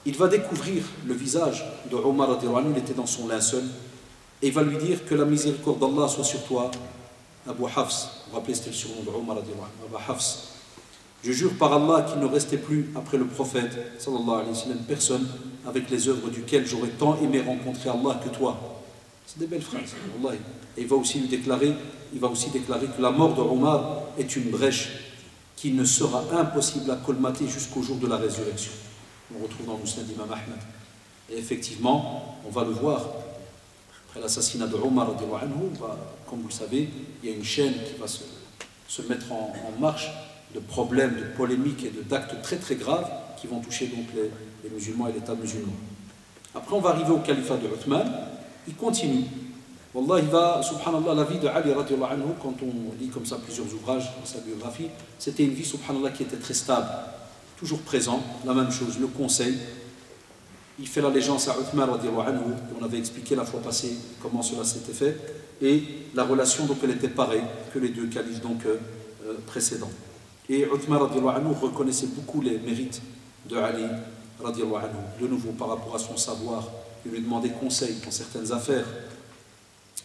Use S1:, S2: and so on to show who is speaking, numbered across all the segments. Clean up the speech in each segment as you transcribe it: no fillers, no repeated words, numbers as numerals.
S1: il va découvrir le visage de Omar radiallahu anhu, il était dans son linceul, et il va lui dire que la miséricorde d'Allah soit sur toi, Abu Hafs. Vous vous rappelez, c'était le surnom de Omar radiallahu anhu, Abu Hafs. Je jure par Allah qu'il ne restait plus après le prophète sallallahu alayhi wa sallam personne avec les œuvres duquel j'aurais tant aimé rencontrer Allah que toi. C'est des belles phrases, wallahi. Et il va aussi déclarer que la mort de Omar est une brèche qui ne sera impossible à colmater jusqu'au jour de la résurrection. On retrouve dans le Musnad d'Imam Ahmed. Et effectivement, on va le voir, après l'assassinat de Omar, comme vous le savez, il y a une chaîne qui va se mettre en marche de problèmes, de polémiques et d'actes très très graves qui vont toucher donc les musulmans et l'État musulman. Après, on va arriver au califat de Uthman. Il continue. Wallah, il va, subhanallah, la vie de Ali radiallahu anhu, quand on lit comme ça plusieurs ouvrages dans sa biographie, c'était une vie, subhanallah, qui était très stable, toujours présent, la même chose, le conseil. Il fait l'allégeance à Uthman radiallahu anhu, on avait expliqué la fois passée comment cela s'était fait, et la relation, donc, elle était pareille que les deux califes donc, précédents. Et Uthman radiallahu anhu reconnaissait beaucoup les mérites de Ali radiallahu anhu, de nouveau par rapport à son savoir, il lui demandait conseil dans certaines affaires.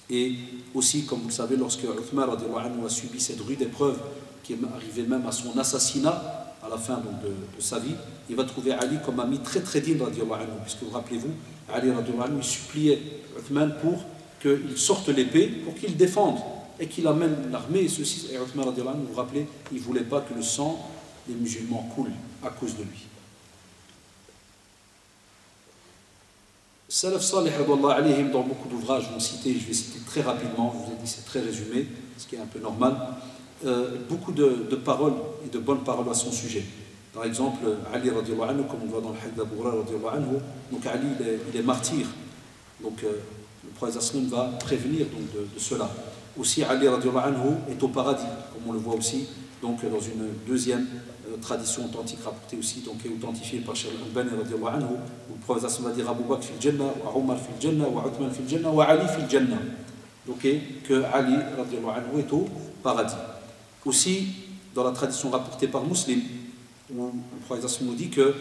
S1: Et aussi, comme vous le savez, lorsque Uthman radiallahu anhu a subi cette rude épreuve qui est arrivée même à son assassinat à la fin donc, de sa vie, il va trouver Ali comme ami très très digne radiallahu anhu, puisque vous rappelez-vous, Ali radiallahu anhu suppliait Uthman pour qu'il sorte l'épée, pour qu'il défende et qu'il amène l'armée et ceci. Et Uthman radiallahu anhu, vous vous rappelez, il ne voulait pas que le sang des musulmans coule à cause de lui. Salaf Salih, dans beaucoup d'ouvrages, vont citer, je vais citer très rapidement, je vous ai dit c'est très résumé, ce qui est un peu normal, beaucoup de paroles et de bonnes paroles à son sujet. Par exemple, Ali radiallahu anhu, comme on voit dans le hadith d'Abu Hurayrah radiallahu anhu, donc Ali il est martyr, donc le prophète sallam va prévenir donc, de cela. Aussi Ali radiallahu anhu est au paradis, comme on le voit aussi donc, dans une deuxième tradition authentique rapportée aussi, donc est authentifiée par Cheikh al-Albani radiallahu anhu, où le prophète va dire Abu Bakr fil Jannah, wa Omar fil Jannah, wa Uthman fil Jannah, wa Ali fil Jannah. Donc que Ali radiallahu anhu est au paradis. Aussi, dans la tradition rapportée par Muslim, où le prophète nous dit que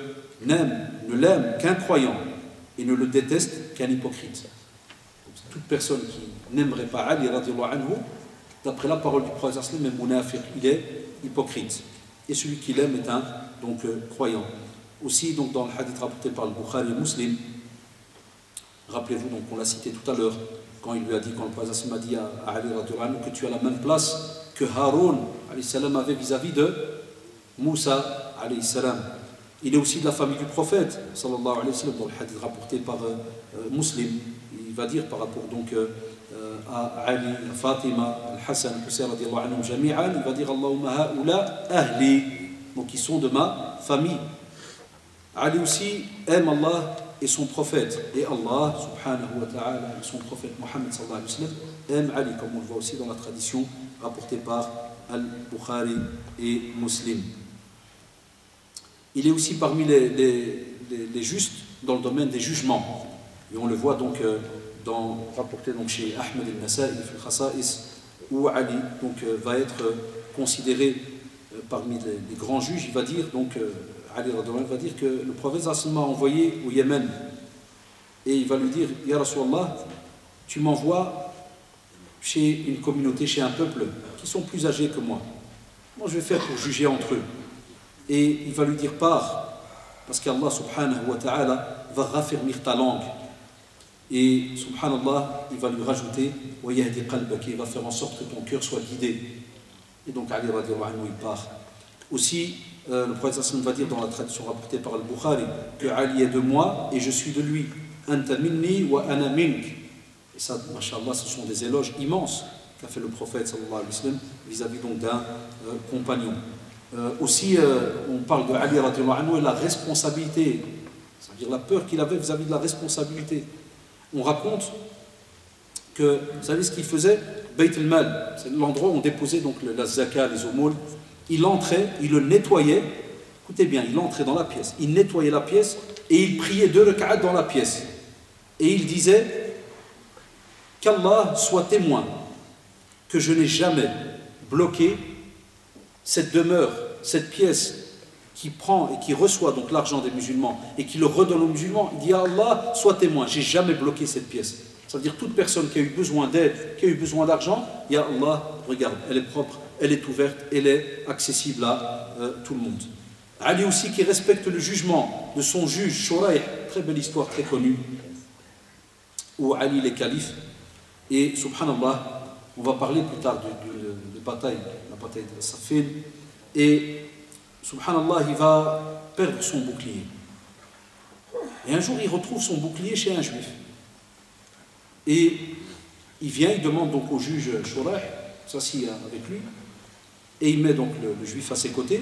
S1: ne l'aime qu'un croyant et ne le déteste qu'un hypocrite. Donc, toute personne qui n'aimerait pas Ali radiallahu anhu, d'après la parole du prophète, est munafiq, il est hypocrite. Et celui qui l'aime est un donc, croyant. Aussi, donc, dans le hadith rapporté par le Bukhari et Muslim, rappelez-vous, donc, on l'a cité tout à l'heure, quand il lui a dit, quand le prophète a dit à Ali radiallahu anhu que tu as la même place que Haroun salam avait vis-à-vis de Moussa alayhi salam. Il est aussi de la famille du prophète sallallahu alayhi wa sallam, dans le hadith rapporté par Muslim. Il va dire par rapport donc à Ali, à Fatima, Al-Hassan, Hussein radiallahu anhum jami'an, il va dire Allahumma ha'ula ahli, donc ils sont de ma famille. Ali aussi aime Allah et son prophète, et Allah subhanahu wa ta'ala et son prophète Mohammed sallallahu alayhi wa sallam aime Ali, comme on le voit aussi dans la tradition rapportée par Al-Bukhari et Muslim. Il est aussi parmi les justes dans le domaine des jugements, et on le voit donc rapporté donc chez Ahmed al-Nasa'i fil Khasa'is, où Ali donc, va être considéré parmi les grands juges. Il va dire donc Ali va dire que le prophète a envoyé au Yémen, et il va lui dire Ya Rasulallah, tu m'envoies chez une communauté, chez un peuple qui sont plus âgés que moi. Moi je vais faire pour juger entre eux. Et il va lui dire pars, parce qu'Allah subhanahu wa ta'ala va raffermir ta langue. Et subhanallah, il va lui rajouter وَيَهْدِ قَلْبَكِ, il va faire en sorte que ton cœur soit guidé. Et donc Ali radiallahu anhu il part. Aussi, le prophète va dire dans la tradition rapportée par Al-Bukhari que Ali est de moi et je suis de lui. Anta minni wa ana mink. Et ça, mashallah, ce sont des éloges immenses qu'a fait le prophète sallallahu alayhi wa sallam vis-à-vis donc d'un compagnon. Aussi, on parle de Ali radiallahu anhu et la responsabilité, c'est-à-dire la peur qu'il avait vis-à-vis de la responsabilité. On raconte que, vous savez ce qu'il faisait? Bayt al-Mal, c'est l'endroit où on déposait donc la zaka, les aumônes. Il entrait, il le nettoyait, écoutez bien, il entrait dans la pièce, il nettoyait la pièce et il priait 2 rak'at dans la pièce. Et il disait qu'Allah soit témoin que je n'ai jamais bloqué cette demeure, cette pièce qui prend et qui reçoit donc l'argent des musulmans et qui le redonne aux musulmans, il dit à Allah, sois témoin, j'ai jamais bloqué cette pièce. Ça veut dire toute personne qui a eu besoin d'aide, qui a eu besoin d'argent, il y a Allah, regarde, elle est propre, elle est ouverte, elle est accessible à tout le monde. Ali aussi qui respecte le jugement de son juge, Shuraih, très belle histoire, très connue, où Ali est calife. Et subhanallah, on va parler plus tard de bataille, la bataille de Saffin. Et subhanallah, il va perdre son bouclier. Et un jour, il retrouve son bouclier chez un juif. Et il vient, il demande donc au juge Shuraih, s'assied avec lui, et il met donc le juif à ses côtés,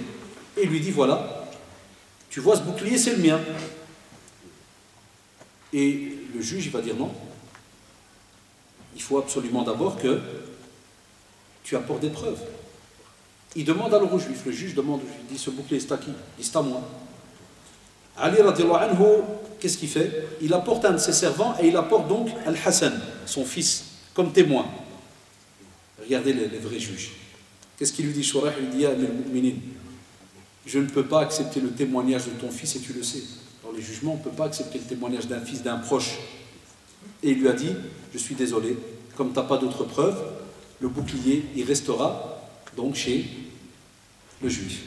S1: et il lui dit, voilà, tu vois ce bouclier, c'est le mien. Et le juge, il va dire non. Il faut absolument d'abord que tu apportes des preuves. Il demande alors au juif, le juge demande au juif, il dit, ce bouclier, c'est à qui? Il dit, c'est à moi. Ali radiallahu anhu, qu'est-ce qu'il fait? Il apporte un de ses servants et il apporte donc Al-Hassan, son fils, comme témoin. Regardez les vrais juges. Qu'est-ce qu'il lui dit, Shuraih? Il lui dit, Amir al-Mu'minin, je ne peux pas accepter le témoignage de ton fils et tu le sais. Dans les jugements, on ne peut pas accepter le témoignage d'un fils, d'un proche. Et il lui a dit, je suis désolé, comme tu n'as pas d'autres preuves, le bouclier, il restera donc chez le juif.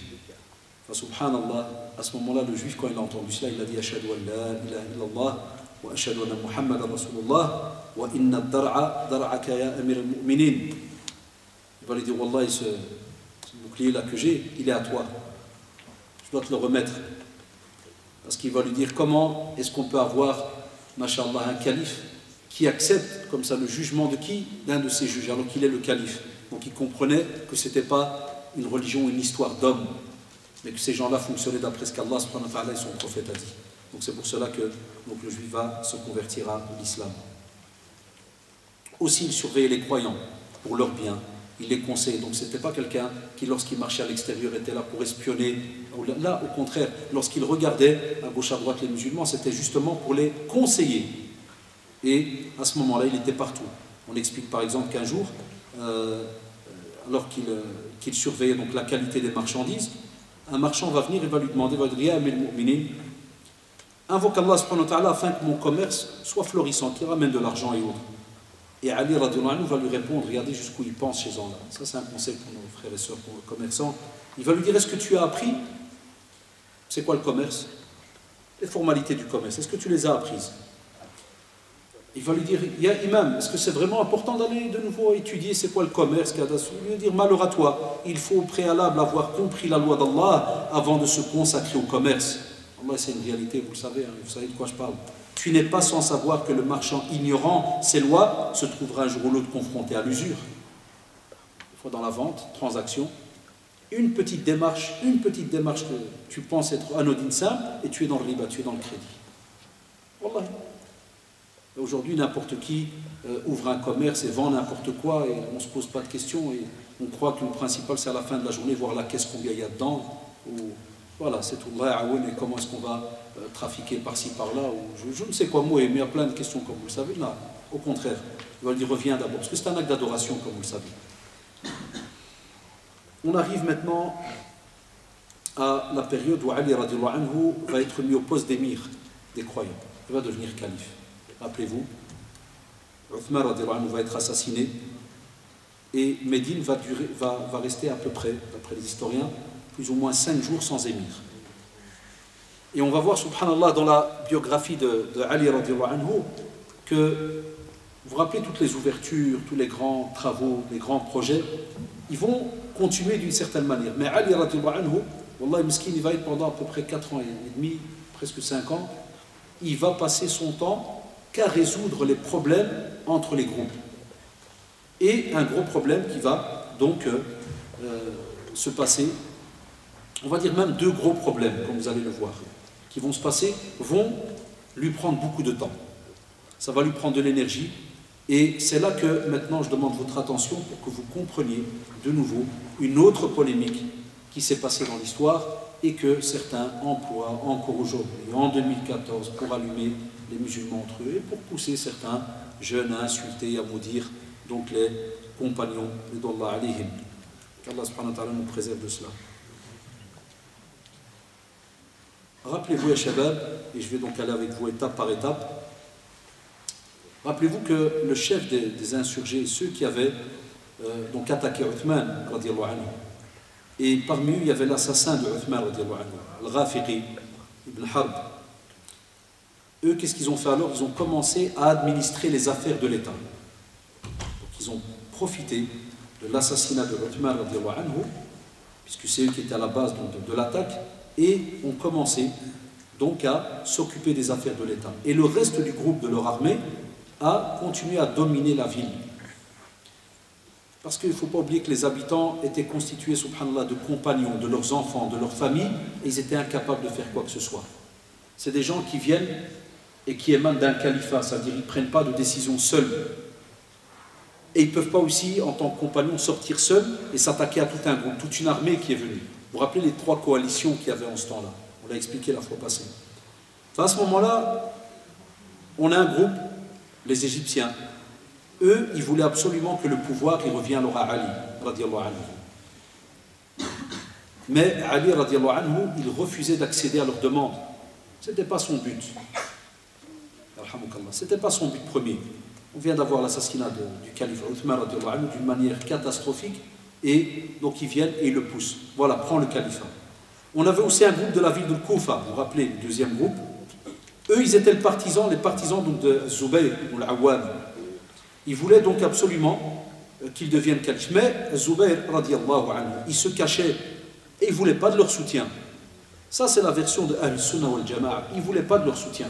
S1: Enfin, subhanallah, à ce moment-là, le juif, quand il a entendu cela, il a dit, Ashhadu an la ilaha illallah, wa ashhadu anna Muhammadan Rasulullah, wa inna ad-dar'a dar'aka ya amir al-mu'minin. Il va lui dire, Wallah, ce bouclier-là que j'ai, il est à toi. Je dois te le remettre. Parce qu'il va lui dire, comment est-ce qu'on peut avoir, mashallah, un calife qui accepte comme ça le jugement de qui? D'un de ses juges, alors qu'il est le calife. Donc il comprenait que ce n'était pas une religion ou une histoire d'homme, mais que ces gens-là fonctionnaient d'après ce qu'Allah subhanahu wa ta'ala et son prophète a dit. Donc c'est pour cela que donc, le juif va se convertir à l'islam. Aussi, il surveillait les croyants pour leur bien. Il les conseillait. Donc ce n'était pas quelqu'un qui, lorsqu'il marchait à l'extérieur, était là pour espionner. Là, au contraire, lorsqu'il regardait à gauche à droite les musulmans, c'était justement pour les conseiller. Et à ce moment-là, il était partout. On explique par exemple qu'un jour, alors qu'il surveillait donc la qualité des marchandises, un marchand va venir et va lui demander, va dire, Amir al-Mu'minin, invoque Allah subhanahu wa ta'ala afin que mon commerce soit florissant, qu'il ramène de l'argent et autres. Et Ali radiallahu anhu va lui répondre, regardez jusqu'où il pense ces gens-là. Ça c'est un conseil pour nos frères et sœurs, pour nos commerçants. Il va lui dire, est-ce que tu as appris? C'est quoi le commerce? Les formalités du commerce, est-ce que tu les as apprises? Il va lui dire, ya imam, est-ce que c'est vraiment important d'aller de nouveau étudier c'est quoi le commerce? Il va lui dire, malheur à toi, il faut au préalable avoir compris la loi d'Allah avant de se consacrer au commerce. Allah, c'est une réalité, vous le savez, hein, vous savez de quoi je parle. Tu n'es pas sans savoir que le marchand ignorant ces lois se trouvera un jour ou l'autre confronté à l'usure. Une fois dans la vente, transaction, une petite démarche que tu penses être anodine simple, et tu es dans le riba, tu es dans le crédit. Wallah. Aujourd'hui, n'importe qui ouvre un commerce et vend n'importe quoi, et on ne se pose pas de questions, et on croit que le principal, c'est à la fin de la journée, voir la caisse, combien il y a dedans, ou voilà, c'est tout. Et comment est-ce qu'on va trafiquer par-ci, par-là, ou je ne sais quoi, moi, mais il y a plein de questions, comme vous le savez. Là, au contraire, il va lui dire, reviens d'abord, parce que c'est un acte d'adoration, comme vous le savez. On arrive maintenant à la période où Ali radiallahu anhu va être mis au poste d'émir des croyants. Il va devenir calife. Rappelez-vous, Uthman radiallahu anhu va être assassiné et Médine va rester à peu près, d'après les historiens, plus ou moins 5 jours sans émir. Et on va voir, subhanallah, dans la biographie de Ali radiallahu anhu, que, vous vous rappelez, toutes les ouvertures, tous les grands travaux, les grands projets, ils vont continuer d'une certaine manière. Mais Ali radiallahu anhu, wallah, miskin, il va être pendant à peu près 4 ans et demi, presque 5 ans, il va passer son temps qu'à résoudre les problèmes entre les groupes. Et un gros problème qui va donc se passer, on va dire même 2 gros problèmes, comme vous allez le voir, qui vont se passer, vont lui prendre beaucoup de temps. Ça va lui prendre de l'énergie, et c'est là que maintenant je demande votre attention pour que vous compreniez de nouveau une autre polémique qui s'est passée dans l'histoire et que certains emploient encore aujourd'hui, en 2014, pour allumer les musulmans entre eux et pour pousser certains jeunes à insulter et à maudire donc les compagnons d'Allah alayhim. Qu'Allah subhanahu wa ta'ala nous préserve de cela. Rappelez-vous, ya Shabab, et je vais donc aller avec vous étape par étape, rappelez-vous que le chef des insurgés, ceux qui avaient donc attaqué Uthman, radiallahu anhu, et parmi eux, il y avait l'assassin de Uthman, radiallahu anhu, Al-Ghafiqi, Ibn Harb. Eux, qu'est-ce qu'ils ont fait alors? Ils ont commencé à administrer les affaires de l'État. Donc, ils ont profité de l'assassinat de Uthman, radiallahu anhu, puisque c'est eux qui étaient à la base de l'attaque, et ont commencé donc à s'occuper des affaires de l'État. Et le reste du groupe de leur armée a continué à dominer la ville. Parce qu'il ne faut pas oublier que les habitants étaient constitués, subhanallah, de compagnons, de leurs enfants, de leurs familles, et ils étaient incapables de faire quoi que ce soit. C'est des gens qui viennent et qui émanent d'un califat, c'est-à-dire qu'ils ne prennent pas de décision seuls. Et ils ne peuvent pas aussi, en tant que compagnons, sortir seuls et s'attaquer à tout un groupe, toute une armée qui est venue. Vous vous rappelez les 3 coalitions qu'il y avait en ce temps-là? On l'a expliqué la fois passée. Enfin, à ce moment-là, on a un groupe, les Égyptiens. Eux, ils voulaient absolument que le pouvoir il revienne alors à Ali, radiallahu anhu. Mais Ali, radiallahu anhu, il refusait d'accéder à leurs demandes. Ce n'était pas son but. Ce n'était pas son but premier. On vient d'avoir l'assassinat du calife Uthman, radiallahu anhu, d'une manière catastrophique. Et donc ils viennent et ils le poussent. Voilà, prends le califat. On avait aussi un groupe de la ville de Koufa, vous vous rappelez, le deuxième groupe. Eux, ils étaient les partisans donc de Zubayr ou l'Awwam. Ils voulaient donc absolument qu'il devienne calife. Mais Zubayr, radiallahu anhu, il se cachait et il ne voulait pas de leur soutien. Ça, c'est la version de Ahl-Sunnah wal Jama'a. Il ne voulait pas de leur soutien.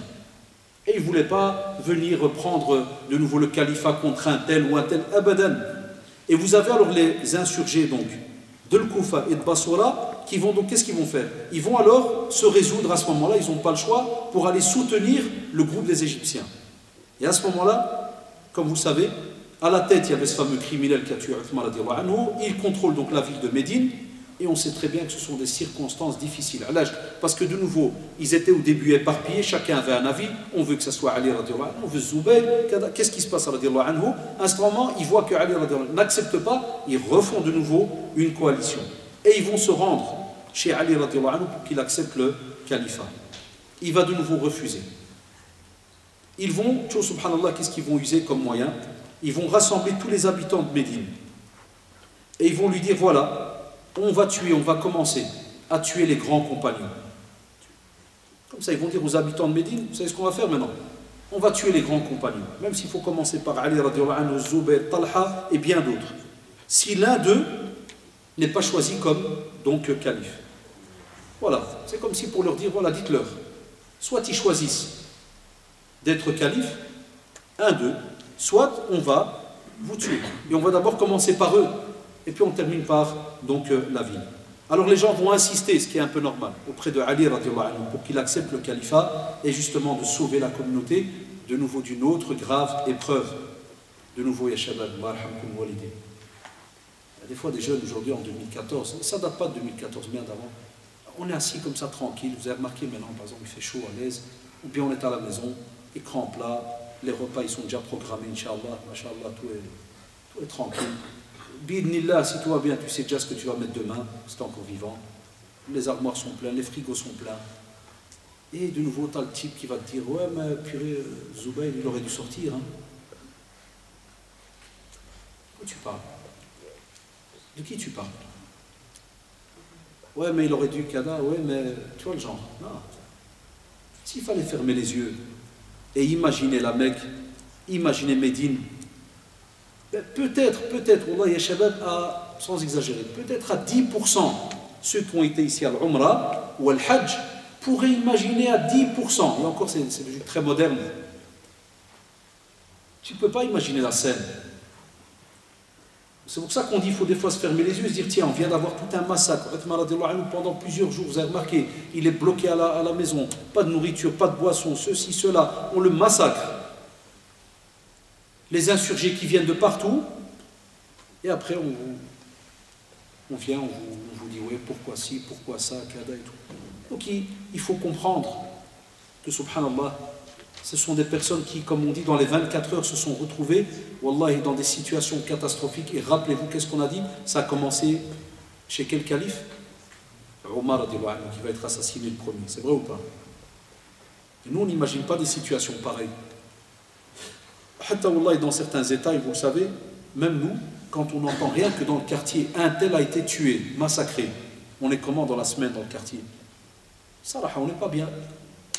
S1: Et il ne voulait pas venir reprendre de nouveau le califat contre un tel ou un tel, abadan. Et vous avez alors les insurgés donc de Koufa et de Basora qui vont donc, qu'est-ce qu'ils vont faire? Ils vont alors se résoudre à ce moment-là, ils n'ont pas le choix, pour aller soutenir le groupe des Égyptiens. Et à ce moment-là, comme vous savez, à la tête, il y avait ce fameux criminel qui a tué Uthman radiallahu anhu. Il contrôle donc la ville de Médine. Et on sait très bien que ce sont des circonstances difficiles. Parce que de nouveau, ils étaient au début éparpillés, chacun avait un avis. On veut que ce soit Ali radiallahu anhu, on veut Zubayr. Qu'est-ce qui se passe radiallahu anhu? À ce moment, ils voient que Ali radiallahu anhu n'accepte pas, ils refont de nouveau une coalition. Et ils vont se rendre chez Ali radiallahu anhu pour qu'il accepte le califat. Il va de nouveau refuser. Ils vont, subhanallah, qu'est-ce qu'ils vont user comme moyen? Ils vont rassembler tous les habitants de Médine. Et ils vont lui dire, voilà, on va commencer à tuer les grands compagnons. Comme ça, ils vont dire aux habitants de Médine, vous savez ce qu'on va faire maintenant? On va tuer les grands compagnons, même s'il faut commencer par Ali radiallahu anhu, Zubayr, Talha et bien d'autres. Si l'un d'eux n'est pas choisi comme donc calife. Voilà, c'est comme si pour leur dire, voilà, dites-leur, soit ils choisissent d'être calife, un d'eux, soit on va vous tuer. Et on va d'abord commencer par eux. Et puis on termine par donc la ville. Alors les gens vont insister, ce qui est un peu normal, auprès de Ali radiallahu anhu, pour qu'il accepte le califat et justement de sauver la communauté de nouveau d'une autre grave épreuve. De nouveau, ya shabab, Allah yarhamkum walidin. Il y a des fois des jeunes aujourd'hui en 2014, ça ne date pas de 2014, bien d'avant. On est assis comme ça tranquille, vous avez remarqué maintenant par exemple il fait chaud à l'aise, ou bien on est à la maison, écran plat, les repas ils sont déjà programmés, Inch'Allah, Masha'Allah, tout est tranquille. Bidnillah, si tout va bien, tu sais déjà ce que tu vas mettre demain, c'est encore vivant. Les armoires sont pleines, les frigos sont pleins. Et de nouveau, tu as le type qui va te dire, ouais, mais purée, Zubayr, il aurait dû sortir. Hein. De quoi tu parles? De qui tu parles? Ouais, mais il aurait dû Kada, ouais, mais tu vois le genre. Non. S'il fallait fermer les yeux et imaginer la Mecque, imaginer Médine, peut-être, Wallah ya Shabab, sans exagérer, peut-être à 10%, ceux qui ont été ici à l'Umrah ou à l'Hajj pourraient imaginer à 10%, et encore c'est très moderne, tu ne peux pas imaginer la scène. C'est pour ça qu'on dit qu'il faut des fois se fermer les yeux et se dire, tiens, on vient d'avoir tout un massacre, pendant plusieurs jours, vous avez remarqué, il est bloqué à la maison, pas de nourriture, pas de boisson, ceci, cela, on le massacre. Les insurgés qui viennent de partout, et après on vient, on vous dit, oui, pourquoi ci, pourquoi ça, kada et tout. Donc il faut comprendre que, subhanallah, ce sont des personnes qui, comme on dit, dans les 24 heures se sont retrouvées, wallahi, dans des situations catastrophiques. Et rappelez-vous, qu'est-ce qu'on a dit? Ça a commencé chez quel calife? Omar qui va être assassiné le premier. C'est vrai ou pas? Et nous, on n'imagine pas des situations pareilles. Hatta Wallah, dans certains États, et vous le savez, même nous, quand on n'entend rien que dans le quartier, un tel a été tué, massacré, on est comment dans la semaine dans le quartier? Saraha, on n'est pas bien.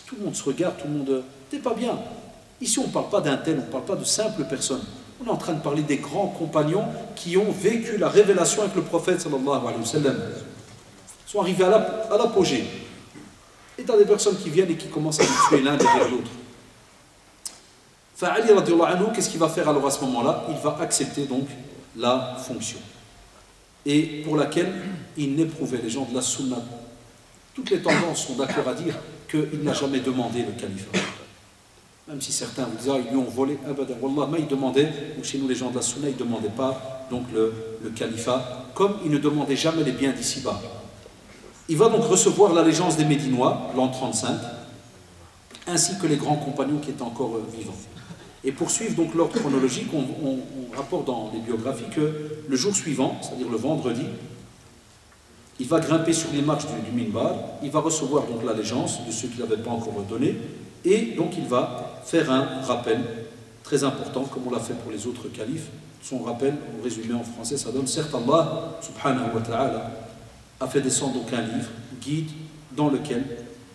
S1: Tout le monde se regarde, tout le monde... T'es pas bien. Ici, on ne parle pas d'un tel, on ne parle pas de simples personnes. On est en train de parler des grands compagnons qui ont vécu la révélation avec le prophète sallallahu alayhi wa sallam. Ils sont arrivés à l'apogée. Et tu as des personnes qui viennent et qui commencent à les tuer l'un derrière l'autre. Fa'ali radiallahu anhu, qu'est-ce qu'il va faire alors à ce moment-là? Il va accepter donc la fonction. Et pour laquelle il n'éprouvait les gens de la sunna. Toutes les tendances sont d'accord à dire qu'il n'a jamais demandé le califat. Même si certains vous disent, ils lui ont volé, Wallah, mais il demandait, ou chez nous les gens de la sunna, ils ne demandaient pas donc le califat, comme il ne demandait jamais les biens d'ici-bas. Il va donc recevoir l'allégeance des Médinois, l'an 35, ainsi que les grands compagnons qui étaient encore vivants. Et pour suivre donc l'ordre chronologique, on rapporte dans les biographies que le jour suivant, c'est-à-dire le vendredi, il va grimper sur les marches du minbar, il va recevoir donc l'allégeance de ceux qui ne l'avaient pas encore donné, et donc il va faire un rappel très important, comme on l'a fait pour les autres califes. Son rappel, au résumé en français, ça donne, certes Allah, subhanahu wa ta'ala, a fait descendre donc un livre, guide, dans lequel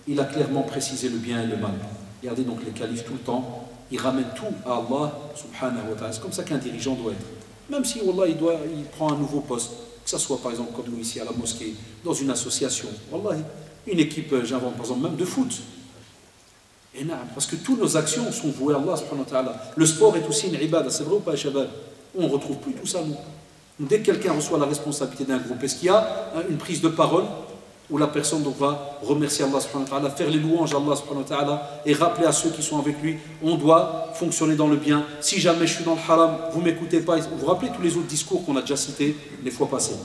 S1: il a clairement précisé le bien et le mal. Regardez donc les califes tout le temps, ils ramènent tout à Allah, subhanahu wa ta'ala. C'est comme ça qu'un dirigeant doit être. Même si Wallah, il prend un nouveau poste, que ce soit par exemple comme nous ici à la mosquée, dans une association, Wallah, une équipe, j'invente par exemple même de foot. Et non, parce que toutes nos actions sont vouées à Allah subhanahu wa ta'ala. Le sport est aussi une ibada, c'est vrai ou pas, Shabab? On ne retrouve plus tout ça, nous. Dès que quelqu'un reçoit la responsabilité d'un groupe, est-ce qu'il y a une prise de parole où la personne donc va remercier Allah subhanahu wa ta'ala, faire les louanges à Allah subhanahu wa ta'ala et rappeler à ceux qui sont avec lui, on doit fonctionner dans le bien. Si jamais je suis dans le haram, vous ne m'écoutez pas. Vous vous rappelez tous les autres discours qu'on a déjà cités les fois passées.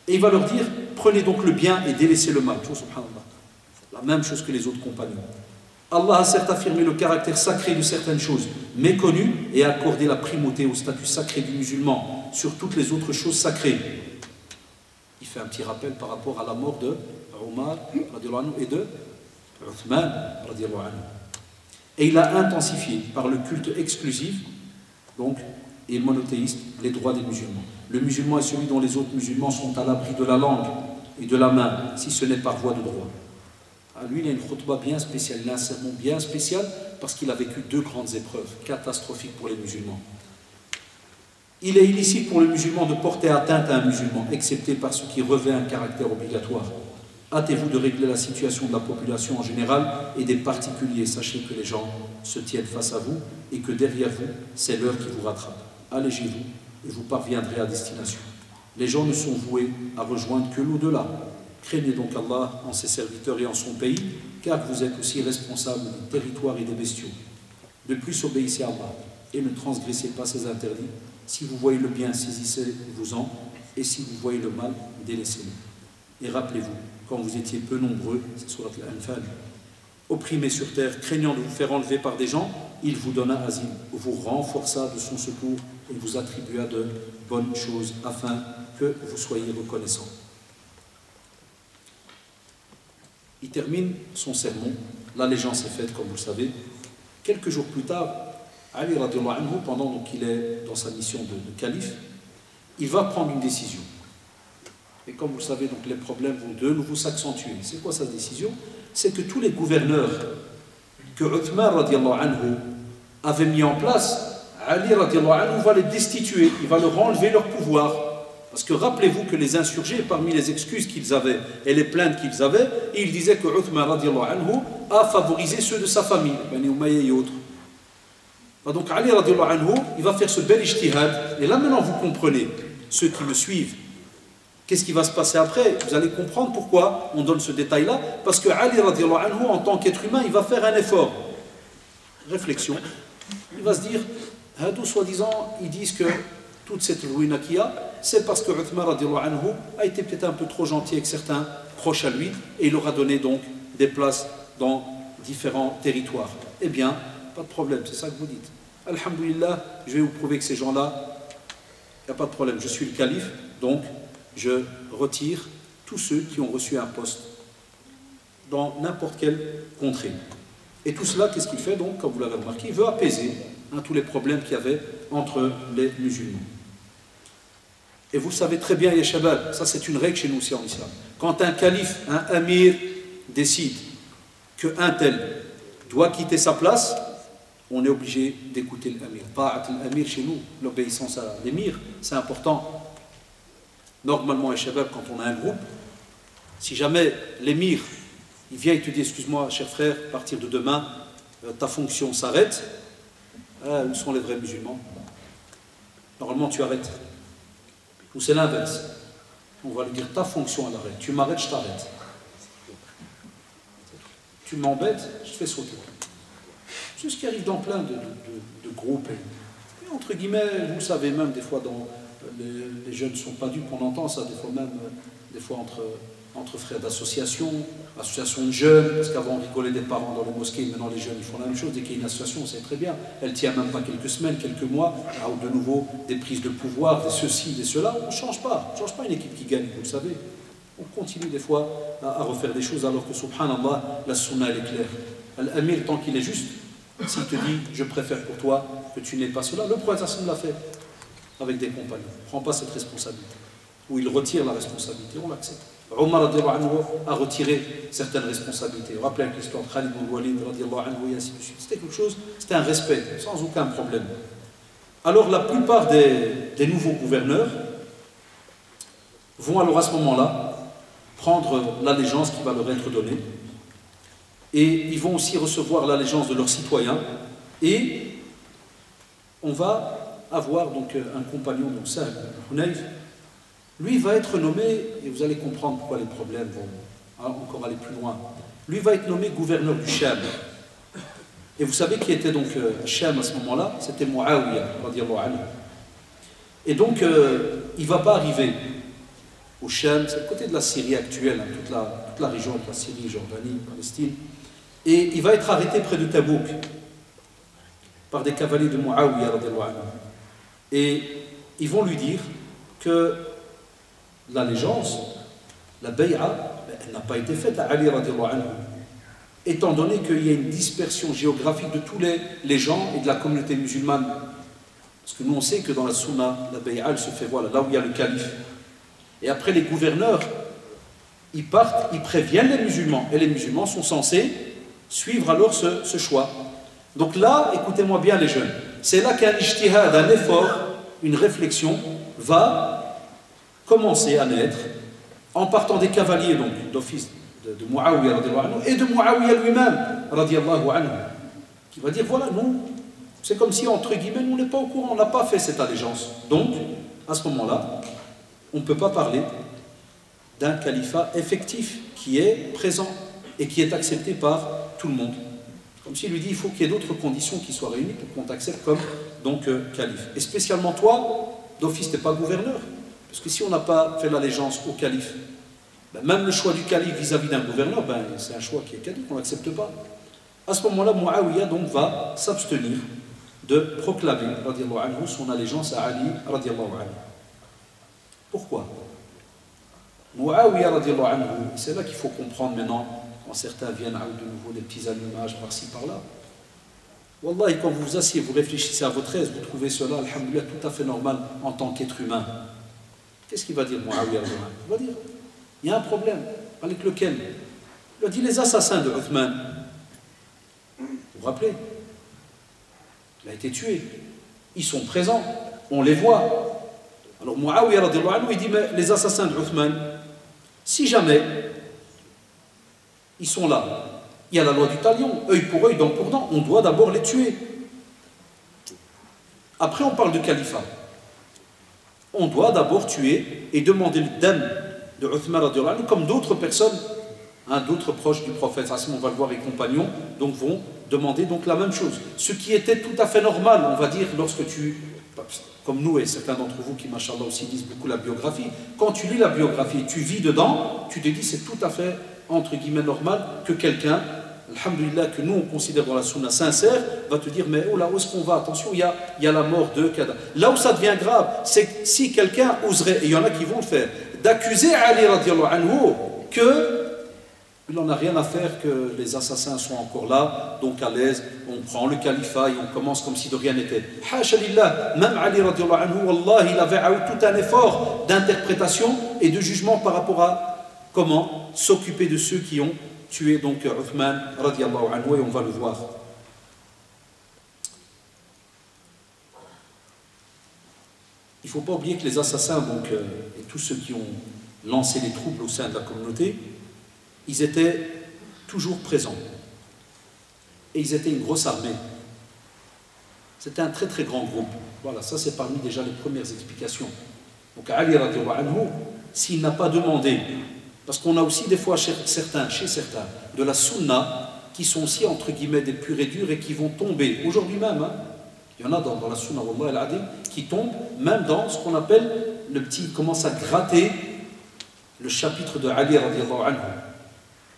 S1: Et il va leur dire, prenez donc le bien et délaissez le mal. Subhanallah. La même chose que les autres compagnons. Allah a certes affirmé le caractère sacré de certaines choses méconnues et a accordé la primauté au statut sacré du musulman sur toutes les autres choses sacrées. Il fait un petit rappel par rapport à la mort de Omar et de Uthman. Et il a intensifié par le culte exclusif donc, et monothéiste les droits des musulmans. Le musulman est celui dont les autres musulmans sont à l'abri de la langue et de la main, si ce n'est par voie de droit. Lui, il a une khutbah bien spéciale, il a un sermon bien spécial parce qu'il a vécu deux grandes épreuves catastrophiques pour les musulmans. Il est illicite pour le musulman de porter atteinte à un musulman, excepté par ce qui revêt un caractère obligatoire. Hâtez-vous de régler la situation de la population en général et des particuliers. Sachez que les gens se tiennent face à vous et que derrière vous, c'est l'heure qui vous rattrape. Allégez-vous et vous parviendrez à destination. Les gens ne sont voués à rejoindre que l'au-delà. Craignez donc Allah en ses serviteurs et en son pays, car vous êtes aussi responsable du territoire et des bestiaux. De plus, obéissez à Allah et ne transgressez pas ses interdits. Si vous voyez le bien, saisissez-vous-en, et si vous voyez le mal, délaissez-le. Et rappelez-vous, quand vous étiez peu nombreux, c'est surat Al-Anfal, opprimés sur terre, craignant de vous faire enlever par des gens, il vous donna asile, vous renforça de son secours et vous attribua de bonnes choses afin que vous soyez reconnaissants. Il termine son sermon, l'allégeance est faite, comme vous le savez. Quelques jours plus tard, Ali radiallahu anhu, pendant qu'il est dans sa mission de calife, il va prendre une décision. Et comme vous le savez, donc, les problèmes vont de nouveau s'accentuer. C'est quoi sa décision? C'est que tous les gouverneurs que Uthman radiallahu anhu avait mis en place, Ali radiallahu anhu va les destituer, il va leur enlever leur pouvoir. Parce que rappelez-vous que les insurgés, parmi les excuses qu'ils avaient et les plaintes qu'ils avaient, ils disaient que Uthman radiallahu anhu a favorisé ceux de sa famille, Bani Umayya et autres. Donc Ali radiallahu anhu, il va faire ce bel ijtihad. Et là maintenant vous comprenez, ceux qui me suivent, qu'est-ce qui va se passer après? Vous allez comprendre pourquoi on donne ce détail-là. Parce que Ali radiallahu anhu, en tant qu'être humain, il va faire un effort. Réflexion. Il va se dire, Hadou soi-disant, ils disent que toute cette ruine qu'il y a, c'est parce que Uthman radiallahu anhu a été peut-être un peu trop gentil avec certains proches à lui et il leur a donné donc des places dans différents territoires. Eh bien, pas de problème, c'est ça que vous dites. Alhamdulillah, je vais vous prouver que ces gens-là, il n'y a pas de problème, je suis le calife, donc je retire tous ceux qui ont reçu un poste dans n'importe quelle contrée. Et tout cela, qu'est-ce qu'il fait donc, comme vous l'avez remarqué? Il veut apaiser tous les problèmes qu'il y avait entre les musulmans. Et vous savez très bien, ya shabab, ça c'est une règle chez nous aussi en islam. Quand un calife, un amir décide qu'un tel doit quitter sa place, on est obligé d'écouter l'amir. Ta'at l'amir chez nous, l'obéissance à l'émir, c'est important. Normalement, ya shabab, quand on a un groupe, si jamais l'émir, il vient et te dit, excuse-moi, cher frère, à partir de demain, ta fonction s'arrête, où sont les vrais musulmans? Normalement, tu arrêtes. Ou c'est l'inverse. On va lui dire, ta fonction, elle arrête. Tu m'arrêtes, je t'arrête. Tu m'embêtes, je te fais sauter. C'est ce qui arrive dans plein de groupes. Et entre guillemets, vous le savez même, des fois, les jeunes ne sont pas dupes, on entend ça, des fois même, entre frères d'associations, associations de jeunes, parce qu'avant on rigolait des parents dans les mosquées, maintenant les jeunes ils font la même chose. Dès qu'il y a une association, c'est très bien, elle tient même pas quelques semaines, quelques mois, ou de nouveau des prises de pouvoir, des ceci, des cela, on ne change pas une équipe qui gagne, vous le savez. On continue des fois à refaire des choses alors que subhanallah, la sunna elle est claire. L'amir, tant qu'il est juste, s'il te dit je préfère pour toi que tu n'aies pas cela, le prophète l'a fait avec des compagnons. Il ne prend pas cette responsabilité. Ou il retire la responsabilité, on l'accepte. Omar a retiré certaines responsabilités. Vous rappelez avec l'histoire de Khalid ibn Walid, et ainsi de suite. C'était quelque chose, c'était un respect, sans aucun problème. Alors la plupart des nouveaux gouverneurs vont alors à ce moment-là prendre l'allégeance qui va leur être donnée. Et ils vont aussi recevoir l'allégeance de leurs citoyens. Et on va avoir donc un compagnon, donc Sahl ibn Hunayf. Lui va être nommé, et vous allez comprendre pourquoi les problèmes vont encore aller plus loin. Lui va être nommé gouverneur du Sham. Et vous savez qui était donc Sham à ce moment-là? C'était Muawiyah, radiallahu anhu. Et donc, il ne va pas arriver au Sham, c'est le côté de la Syrie actuelle, toute la région de la Syrie, Jordanie, Palestine. Et il va être arrêté près de Tabouk par des cavaliers de Muawiyah, radiallahu anhu. Et ils vont lui dire que l'allégeance, la bay'a, elle n'a pas été faite à Ali radiallahu anhu. Étant donné qu'il y a une dispersion géographique de tous les gens et de la communauté musulmane. Parce que nous on sait que dans la sunna, la bay'a elle se fait voilà, là où il y a le calife. Et après les gouverneurs, ils partent, ils préviennent les musulmans. Et les musulmans sont censés suivre alors ce choix. Donc là, écoutez-moi bien les jeunes, c'est là qu'un ijtihad, un effort, une réflexion va commencer à naître en partant des cavaliers donc d'office de Muawiyah et de Muawiyah lui-même radiallahu anhu, qui va dire voilà, nous c'est comme si entre guillemets nous on n'est pas au courant, on n'a pas fait cette allégeance, donc à ce moment-là on ne peut pas parler d'un califat effectif qui est présent et qui est accepté par tout le monde. Comme s'il lui dit il faut qu'il y ait d'autres conditions qui soient réunies pour qu'on t'accepte comme donc calife. Et spécialement toi, d'office t'es pas gouverneur. Parce que si on n'a pas fait l'allégeance au calife, ben même le choix du calife vis-à-vis d'un gouverneur, ben c'est un choix qui est caduc, on ne l'accepte pas. À ce moment-là, Muawiyah donc va s'abstenir de proclamer radiallahu anhu, son allégeance à Ali radiallahu anhu. Pourquoi? Muawiyah radiallahu anhu, c'est là qu'il faut comprendre maintenant, quand certains viennent à de nouveau des petits allumages par-ci par-là. Wallahi, quand vous vous asseyez, vous réfléchissez à votre aise, vous trouvez cela, alhamdoulilah, tout à fait normal en tant qu'être humain. Qu'est-ce qu'il va dire Muawiyah? Il va dire, il y a un problème avec lequel? Il va dire les assassins de Uthman. Vous vous rappelez? Il a été tué. Ils sont présents, on les voit. Alors Muawiyah, il dit, mais les assassins de Uthman, si jamais ils sont là, il y a la loi du talion, œil pour œil, dent pour dent, on doit d'abord les tuer. Après on parle de califat. On doit d'abord tuer et demander le dam de Uthman comme d'autres personnes, d'autres proches du prophète, on va le voir, et compagnons, donc vont demander donc la même chose. Ce qui était tout à fait normal, on va dire, lorsque comme nous et certains d'entre vous qui, machallah, aussi lisent beaucoup la biographie, quand tu lis la biographie, tu vis dedans, tu te dis c'est tout à fait, entre guillemets, normal que quelqu'un, alhamdoulilah, que nous on considère dans la sunna sincère, va te dire mais oh là où est-ce qu'on va? Attention, il y a la mort de Kada. Là où ça devient grave, c'est que si quelqu'un oserait, et il y en a qui vont le faire, d'accuser Ali radiallahu anhu que Il n'en a rien à faire que les assassins soient encore là, donc à l'aise, on prend le califat et on commence comme si de rien n'était. Hasha lillah, même Ali radiallahu anhu, wallah, il avait tout un effort d'interprétation et de jugement par rapport à comment s'occuper de ceux qui ont tué donc Uthman radiallahu anhu, et on va le voir. Il ne faut pas oublier que les assassins donc, et tous ceux qui ont lancé les troubles au sein de la communauté, ils étaient toujours présents. Et ils étaient une grosse armée. C'était un très très grand groupe. Voilà, ça c'est parmi déjà les premières explications. Donc Ali radiallahu anhu, s'il n'a pas demandé, parce qu'on a aussi des fois chez certains de la sunna qui sont aussi entre guillemets des purs et durs et qui vont tomber, aujourd'hui même, hein, il y en a dans la sunna, wallah al-adim, qui tombent même dans ce qu'on appelle le petit, commence à gratter le chapitre de Ali radiallahu anhu.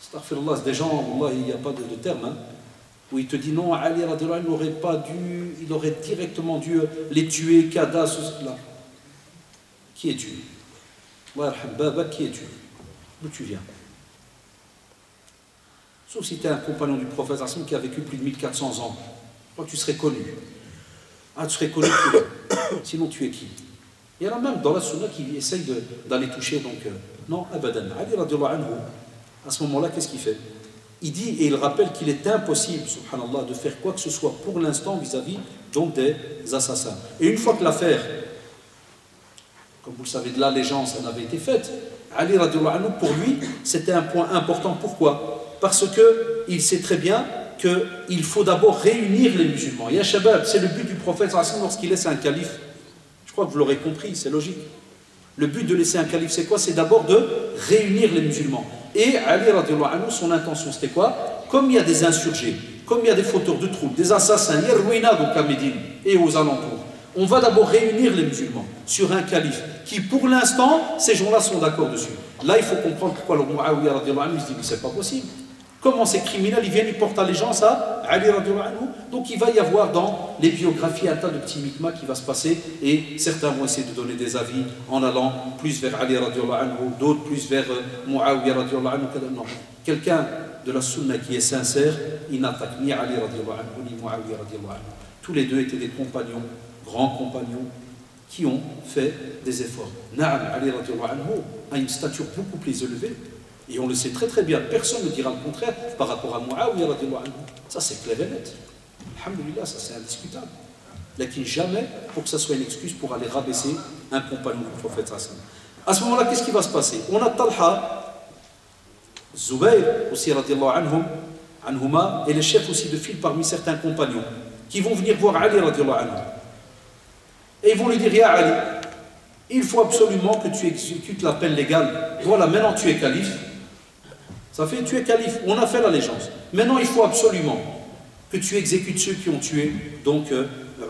S1: Astaghfirullah, c'est des gens, wallah, il n'y a pas de terme, hein, où il te dit non, Ali radiallahu anhu n'aurait pas dû, il aurait directement dû les tuer, Kada, cela. Qui es-tu? Baba, qui es-tu? D'où tu viens? Sauf si tu es un compagnon du prophète qui a vécu plus de 1400 ans. Je crois que tu serais connu. Ah, tu serais connu, sinon tu es qui? Il y en a même dans la sunna qui essaye d'aller toucher, donc non, abadan. Ali radiallahu anhu, à ce moment-là, qu'est-ce qu'il fait? Il dit et il rappelle qu'il est impossible, subhanallah, de faire quoi que ce soit pour l'instant vis-à-vis donc des assassins. Et une fois que l'affaire, comme vous le savez, de l'allégeance, elle avait été faite, Ali radiallahu anhu, pour lui, c'était un point important. Pourquoi? Parce qu'il sait très bien qu'il faut d'abord réunir les musulmans. Ya Shabab, c'est le but du prophète lorsqu'il laisse un calife. Je crois que vous l'aurez compris, c'est logique. Le but de laisser un calife, c'est quoi? C'est d'abord de réunir les musulmans. Et Ali radiallahu anhu, son intention, c'était quoi? Comme il y a des insurgés, comme il y a des fauteurs de troubles, des assassins, il y a ruina donc à Médine et aux alentours. On va d'abord réunir les musulmans sur un calife qui, pour l'instant, ces gens-là sont d'accord dessus. Là, il faut comprendre pourquoi le Muawiyah radiallahu anhu se dit mais c'est pas possible. Comment ces criminels, ils viennent, ils portent allégeance à Ali radiallahu anhu. Donc il va y avoir dans les biographies un tas de petits micmacs qui va se passer et certains vont essayer de donner des avis en allant plus vers Ali radiallahu anhu, d'autres plus vers Muawiyah radiallahu anhu. Non. Quelqu'un de la sunna qui est sincère, il n'attaque ni Ali radiallahu anhu ni Muawiyah radiallahu anhu. Tous les deux étaient des compagnons, grands compagnons, qui ont fait des efforts. Na'am, Ali radiallahu anhu a une stature beaucoup plus élevée. Et on le sait très très bien, personne ne dira le contraire par rapport à Muawiyah radiallahu anhu. Ça c'est clair et net. Alhamdulillah, ça c'est indiscutable. Mais jamais pour que ça soit une excuse pour aller rabaisser un compagnon du prophète. À ce moment-là, qu'est-ce qui va se passer? On a Talha, Zubayr aussi radiallahu anhuma, et les chefs aussi de file parmi certains compagnons qui vont venir voir Ali radiallahu anhu. Et ils vont lui dire, Ya Ali, il faut absolument que tu exécutes l'appel légal. Voilà, maintenant tu es calife. Ça fait, tu es calife, on a fait l'allégeance. Maintenant, il faut absolument que tu exécutes ceux qui ont tué, donc,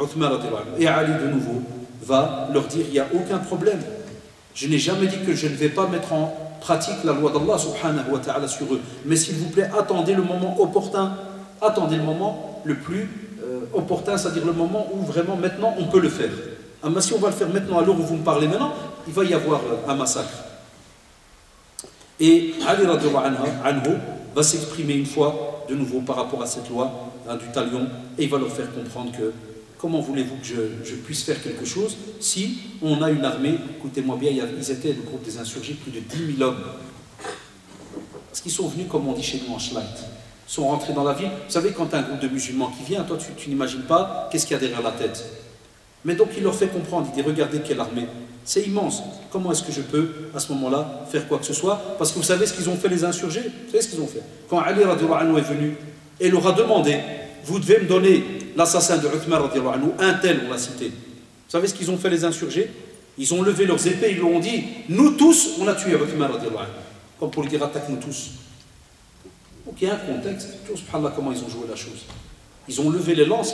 S1: Uthman radiallahu anhu. Et Ali, de nouveau, va leur dire, il n'y a aucun problème. Je n'ai jamais dit que je ne vais pas mettre en pratique la loi d'Allah, subhanahu wa ta'ala, sur eux. Mais s'il vous plaît, attendez le moment opportun, attendez le moment le plus opportun, c'est-à-dire le moment où vraiment, maintenant, on peut le faire. Mais si on va le faire maintenant, à l'heure où vous me parlez maintenant, il va y avoir un massacre. Et Ali radiallahu anhu va s'exprimer une fois de nouveau par rapport à cette loi du talion et il va leur faire comprendre que comment voulez-vous que je puisse faire quelque chose si on a une armée, écoutez-moi bien, ils étaient le groupe des insurgés, plus de 10 000 hommes. Parce qu'ils sont venus, comme on dit chez nous en Schleit, sont rentrés dans la ville. Vous savez, quand un groupe de musulmans qui vient, toi tu n'imagines pas qu'est-ce qu'il y a derrière la tête. Mais donc il leur fait comprendre, il dit regardez quelle armée, c'est immense, comment est-ce que je peux à ce moment-là faire quoi que ce soit? Parce que vous savez ce qu'ils ont fait les insurgés? Vous savez ce qu'ils ont fait? Quand Ali radiallahu anhu est venu et leur a demandé, vous devez me donner l'assassin de Uthman radiallahu anhu, un tel on l'a cité. Vous savez ce qu'ils ont fait les insurgés? Ils ont levé leurs épées, ils leur ont dit, nous tous on a tué Uthman radiallahu anhu. Comme pour lui dire attaque-nous tous. Donc il y a un contexte, subhanallah comment ils ont joué la chose. Ils ont levé les lances.